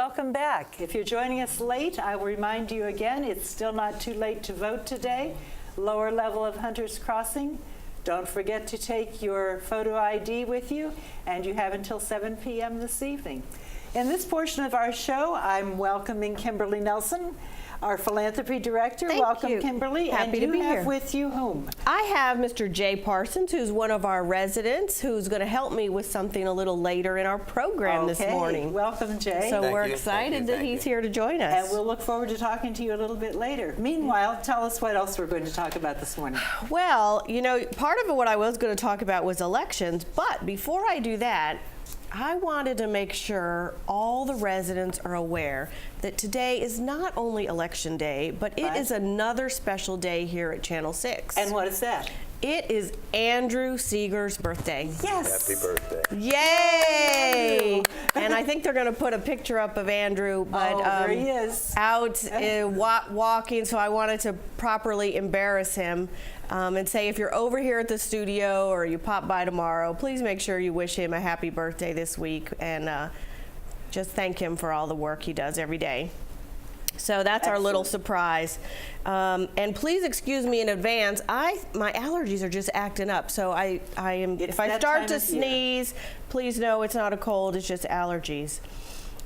welcome back. If you're joining us late, I will remind you again, it's still not too late to vote today. Lower level of Hunters Crossing. Don't forget to take your photo ID with you, and you have until 7 p.m. this evening. In this portion of our show, I'm welcoming Kimberly Nelson, our Philanthropy Director. Welcome, Kimberly. Happy to be here. And you have with you whom? I have Mr. Jay Parsons, who's one of our residents, who's going to help me with something a little later in our program this morning. Welcome, Jay. So we're excited that he's here to join us. And we'll look forward to talking to you a little bit later. Meanwhile, tell us what else we're going to talk about this morning. Well, you know, part of what I was going to talk about was elections, but before I do that, I wanted to make sure all the residents are aware that today is not only Election Day, but it is another special day here at Channel 6. And what is that? It is Andrew Seeger's birthday. Yes. Happy birthday. Yay! And I think they're going to put a picture up of Andrew, but there he is. out walking, so I wanted to properly embarrass him and say, if you're over here at the studio or you pop by tomorrow, please make sure you wish him a happy birthday this week and just thank him for all the work he does every day. So that's our little surprise. And please excuse me in advance. My allergies are just acting up. So if I start to sneeze, please know it's not a cold, it's just allergies.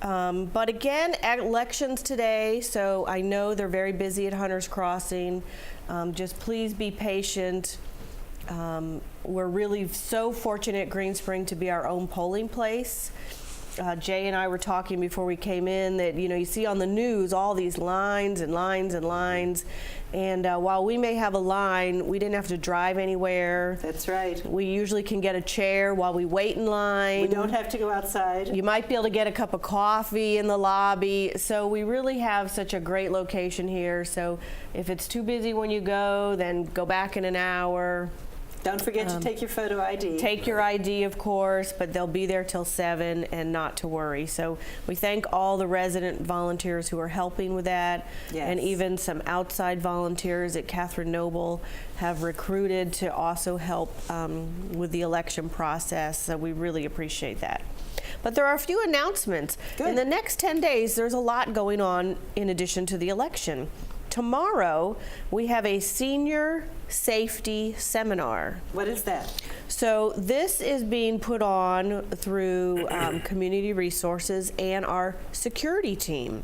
But again, elections today, so I know they're very busy at Hunters Crossing. Just please be patient. We're really so fortunate at Greensprings to be our own polling place. Jay and I were talking before we came in that, you know, you see on the news all these lines and lines and lines. And while we may have a line, we didn't have to drive anywhere. That's right. We usually can get a chair while we wait in line. We don't have to go outside. You might be able to get a cup of coffee in the lobby. So we really have such a great location here. So if it's too busy when you go, then go back in an hour. Don't forget to take your photo ID. Take your ID, of course, but they'll be there till 7 and not to worry. So we thank all the resident volunteers who are helping with that. Yes. And even some outside volunteers at Catherine Noble have recruited to also help with the election process. So we really appreciate that. But there are a few announcements. Good. In the next 10 days, there's a lot going on in addition to the election. Tomorrow, we have a senior safety seminar. What is that? So this is being put on through Community Resources and our security team.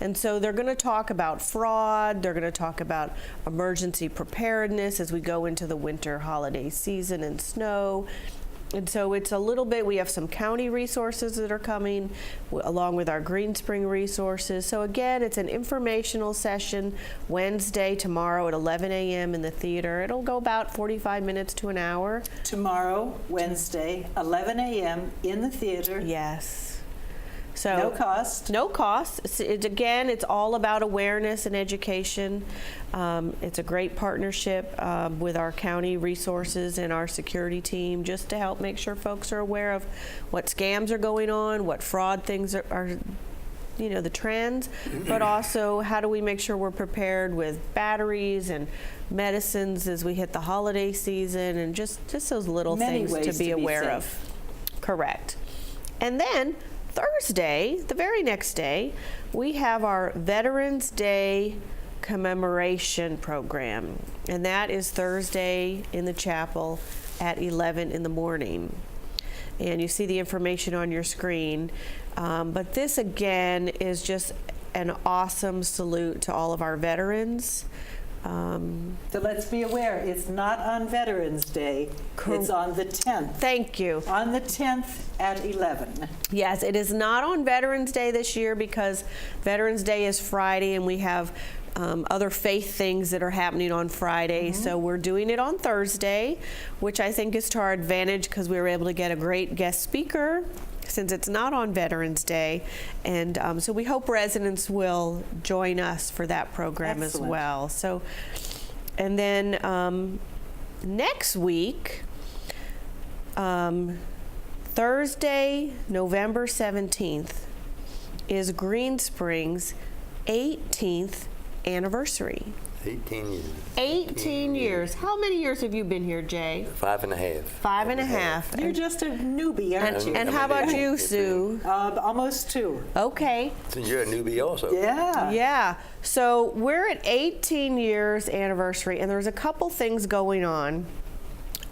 And so they're going to talk about fraud, they're going to talk about emergency preparedness as we go into the winter holiday season and snow. And so it's a little bit, we have some county resources that are coming along with our Greensprings resources. So again, it's an informational session Wednesday, tomorrow at 11 a.m. in the theater. It'll go about 45 minutes to an hour. Tomorrow, Wednesday, 11 a.m. in the theater. Yes. So no cost. No cost. Again, it's all about awareness and education. It's a great partnership with our county resources and our security team just to help make sure folks are aware of what scams are going on, what fraud things are you know, the trends, but also how do we make sure we're prepared with batteries and medicines as we hit the holiday season, and just those little things to be aware of. Correct. And then Thursday, the very next day, we have our Veterans Day commemoration program, and that is Thursday in the chapel at 11 in the morning. And you see the information on your screen, but this again is just an awesome salute to all of our veterans. So let's be aware, it's not on Veterans Day, it's on the 10th. Thank you. On the 10th at 11. Yes, it is not on Veterans Day this year because Veterans Day is Friday and we have other faith things that are happening on Friday. So we're doing it on Thursday, which I think is to our advantage because we were able to get a great guest speaker since it's not on Veterans Day. And so we hope residents will join us for that program as well. So, and then next week, Thursday, November 17th, is Greensprings' 18th anniversary. 18 years. 18 years. How many years have you been here, Jay? 5.5. 5.5. You're just a newbie, aren't you? And how about you, Sue? Almost 2. Okay. So you're a newbie also. Yeah. Yeah. So we're at 18 years anniversary, and there's a couple things going on.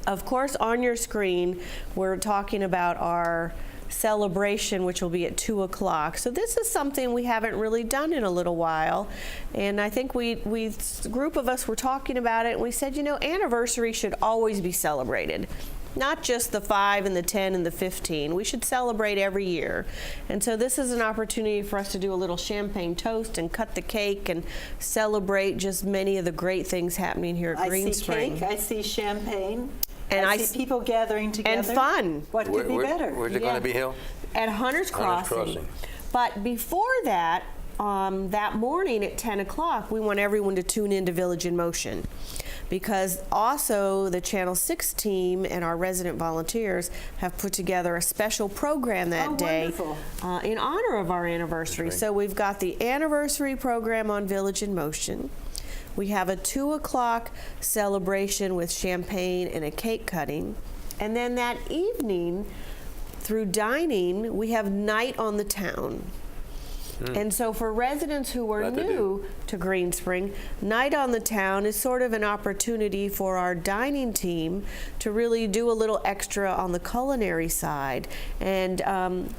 Of course, on your screen, we're talking about our celebration, which will be at 2 o'clock. So this is something we haven't really done in a little while. And I think a group of us were talking about it, and we said, you know, anniversary should always be celebrated. Not just the 5 and the 10 and the 15. We should celebrate every year. And so this is an opportunity for us to do a little champagne toast and cut the cake and celebrate just many of the great things happening here at Greenspring. I see cake, I see champagne, and I see people gathering together. And fun. What could be better? Where's it going to be held? At Hunter's Crossing. But before that, that morning at 10 o'clock, we want everyone to tune into Village in Motion, because also the Channel 6 team and our resident volunteers have put together a special program that day in honor of our anniversary. So we've got the anniversary program on Village in Motion. We have a 2 o'clock celebration with champagne and a cake cutting. And then that evening, through dining, we have Night on the Town. And so for residents who are new to Greenspring, Night on the Town is sort of an opportunity for our dining team to really do a little extra on the culinary side. And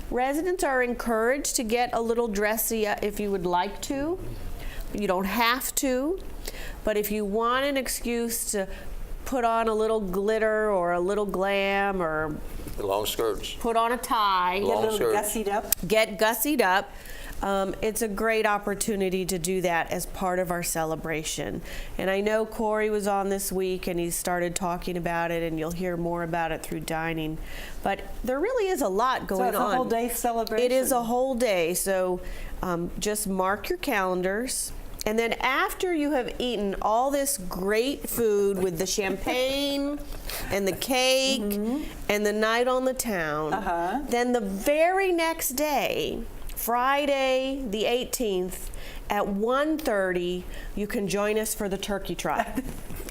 residents are encouraged to get a little dressy if you would like to. You don't have to, but if you want an excuse to put on a little glitter or a little glam or long skirts, put on a tie, Get a little gussied up. Get gussied up. It's a great opportunity to do that as part of our celebration. And I know Corey was on this week and he started talking about it, and you'll hear more about it through dining. But there really is a lot going on. So it's a whole day celebration. It is a whole day. So just mark your calendars. And then after you have eaten all this great food with the champagne and the cake and the Night on the Town, then the very next day, Friday the 18th at 1:30, you can join us for the turkey trot.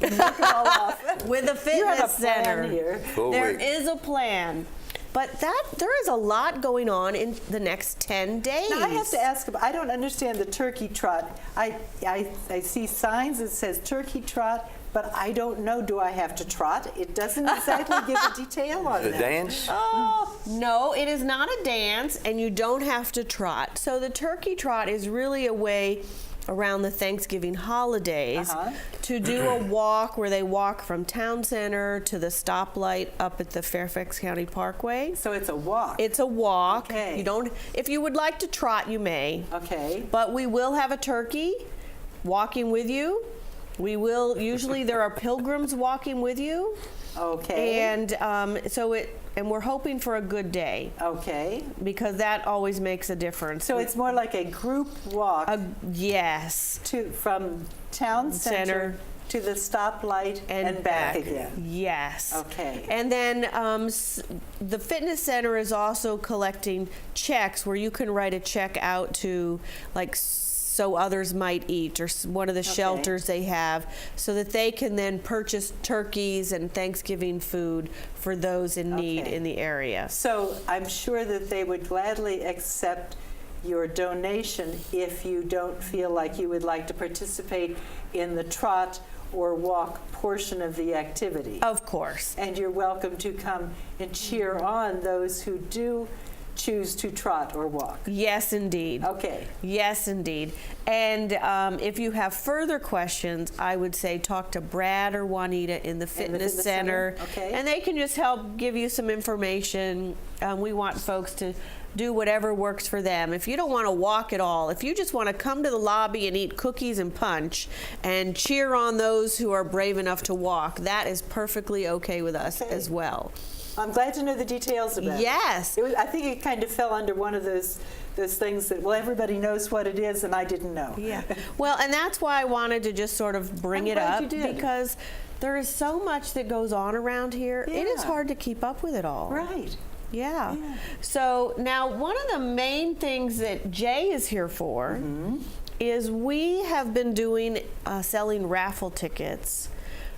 With the fitness center. Here. There is a plan. But there is a lot going on in the next 10 days. Now I have to ask, I don't understand the turkey trot. I see signs that says turkey trot, but I don't know, do I have to trot? It doesn't exactly give a detail on the that. dance? Oh, no, it is not a dance, and you don't have to trot. So the turkey trot is really a way around the Thanksgiving holidays to do a walk where they walk from Town Center to the stoplight up at the Fairfax County Parkway. So it's a walk. It's a walk. Okay. You don't, if you would like to trot, you may. Okay. But we will have a turkey walking with you. We will, usually there are pilgrims walking with you. Okay. And and we're hoping for a good day. Okay. Because that always makes a difference. So it's more like a group walk. Yes. From Town Center to the stoplight and back again. Yes. Okay. And then the fitness center is also collecting checks where you can write a check out to, like, so others might eat, or one of the shelters they have, so that they can then purchase turkeys and Thanksgiving food for those in need in the area. So I'm sure that they would gladly accept your donation if you don't feel like you would like to participate in the trot or walk portion of the activity. Of course. And you're welcome to come and cheer on those who do choose to trot or walk. Yes, indeed. Okay. Yes, indeed. And if you have further questions, I would say talk to Brad or Juanita in the fitness center. Okay. And they can just help give you some information. We want folks to do whatever works for them. If you don't want to walk at all, if you just want to come to the lobby and eat cookies and punch and cheer on those who are brave enough to walk, that is perfectly okay with us as well. I'm glad to know the details about it. Yes. I think it kind of fell under one of those things that, well, everybody knows what it is, and I didn't know. Yeah. Well, and that's why I wanted to just sort of bring it up, you did. because there is so much that goes on around here. It is Yeah. hard to keep up with it all. Right. Yeah. So now one of the main things that Jay is here for is we have been doing selling raffle tickets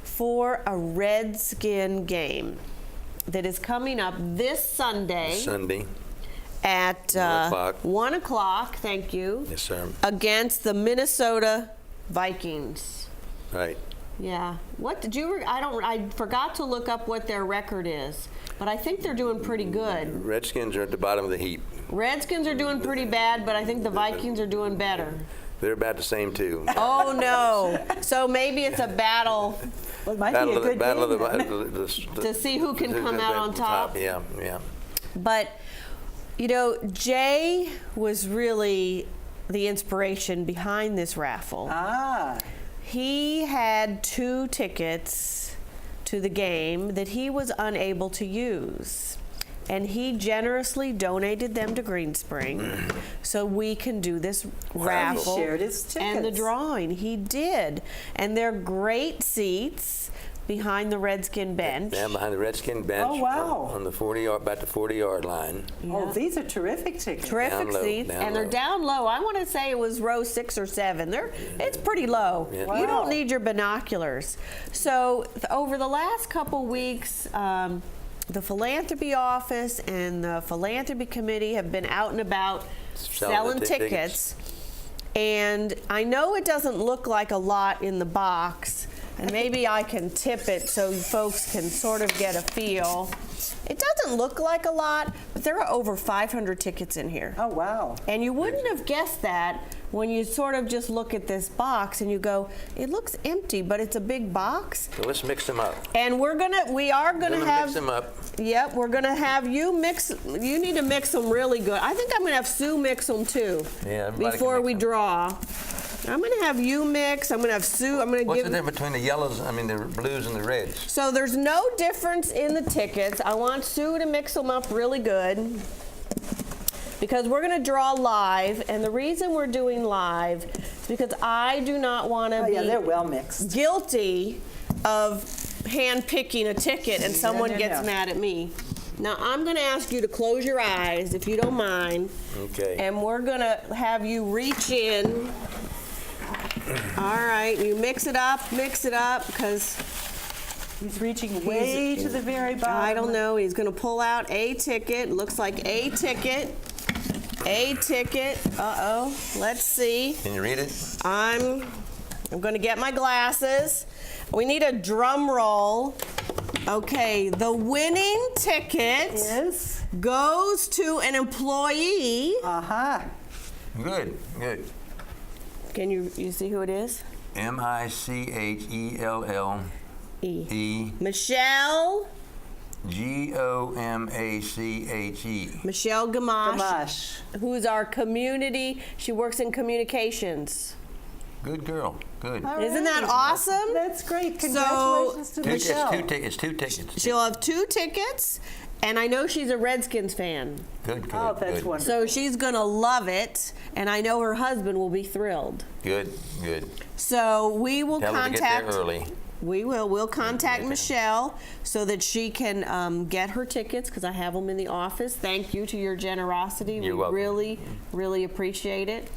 for a Redskin game that is coming up this Sunday. At 1 o'clock. 1 o'clock, thank you. Yes, sir. Against the Minnesota Vikings. Right. Yeah. What did you? I forgot to look up what their record is, but I think they're doing pretty good. Redskins are at the bottom of the heap. Redskins are doing pretty bad, but I think the Vikings are doing better. They're about the same too. Oh no! So maybe it's a battle Well, it might be a good game. to see who can come out on top. Yeah, yeah. But you know, Jay was really the inspiration behind this raffle. Ah. He had 2 tickets to the game that he was unable to use. And he generously donated them to Greenspring so we can do this raffle. He shared his tickets. And the drawing. He did. And they're great seats behind the Redskin bench. Down behind the Redskin bench. Oh, wow. On the 40-yard, about the 40-yard line. Oh, these are terrific tickets. Terrific Down low, seats, down and they're low. down low. I want to say it was row 6 or 7. It's pretty low. Yeah. You Wow. don't need your binoculars. So over the last couple weeks, the Philanthropy office and the Philanthropy committee have been out and about selling the tickets. And I know it doesn't look like a lot in the box, and maybe I can tip it so folks can sort of get a feel. It doesn't look like a lot, but there are over 500 tickets in here. Oh, wow. And you wouldn't have guessed that when you sort of just look at this box and you go, it looks empty, but it's a big box. So let's mix them up. And we are gonna have Mix them up. Yep, we're gonna have you mix. You need to mix them really good. I think I'm gonna have Sue mix them too. Yeah, everybody can Before mix we them. draw, I'm gonna have you mix. I'm gonna have Sue. I'm gonna What's give. the difference between the yellows, the blues and the reds? So there's no difference in the tickets. I want Sue to mix them up really good because we're going to draw live, and the reason we're doing live is because I do not want to Oh, yeah, they're be well mixed. guilty of hand-picking a ticket and someone no, gets no. mad at me. Now, I'm going to ask you to close your eyes, if you don't mind, Okay. and we're going to have you reach in. All right, you mix it up, because He's reaching way to the very bottom. I don't know. He's going to pull out a ticket. Looks like a ticket. A ticket. Uh-oh. Let's see. Can you read it? I'm going to get my glasses. We need a drum roll. Okay, the winning ticket Yes. goes to an employee. Aha. Good, good. Can you see who it is? M-I-C-H-E-L-L-E. Michelle. G-O-M-A-C-H-E. Michelle Gamache. Gamache. Who's our community. She works in communications. Good girl, good. All Isn't that right. awesome? That's great. Congratulations to Michelle. It's two tickets. She'll have 2 tickets, and I know she's a Redskins fan. Good, good, Oh, that's good. wonderful. So she's going to love it, and I know her husband will be thrilled. Good, good. So we will Tell her to contact. get there early. We will. We'll contact Okay. Michelle so that she can get her tickets because I have them in the office. Thank you to your generosity. You're we welcome. really, really appreciate it.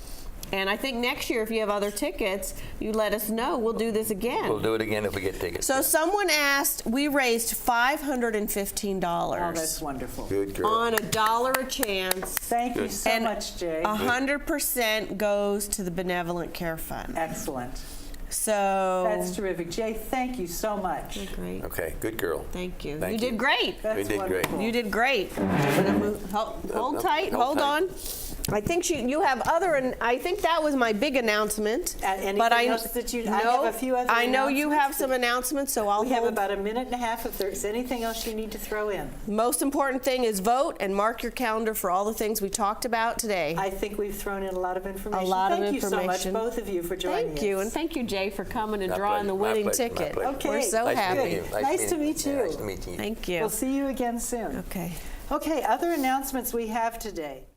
And I think next year, if you have other tickets, you let us know. We'll do this again. We'll do it again if we get tickets. So someone asked, we raised $515 Oh, that's wonderful. Good girl. on $1 a chance. Thank you Good. so And much, Jay. 100% goes to the Benevolent Care Fund. Excellent. So That's terrific. Jay, thank you so much. great. Okay, good girl. Thank you. Thank you you. did great. That's We did great. wonderful. You did great. I'm gonna hold tight. hold Hold tight. on. I think you have other, and I think that was my big announcement. Anything else that you? No, I have a few other. I know you have announcements. some announcements, so I'll We have hold. about a minute and a half. If there's anything else you need to throw in, Most important thing is vote and mark your calendar for all the things we talked about today. I think we've thrown in a lot of information. A lot of Thank you so much, information. both of you, for joining Thank you, us. and thank you, Jay, for coming and My drawing the pleasure, my winning pleasure, my ticket. pleasure. Okay. We're so Nice happy. meeting you. Nice to meet you. Nice to meet you. Thank you. We'll see you again soon. Okay. Okay, other announcements we have today.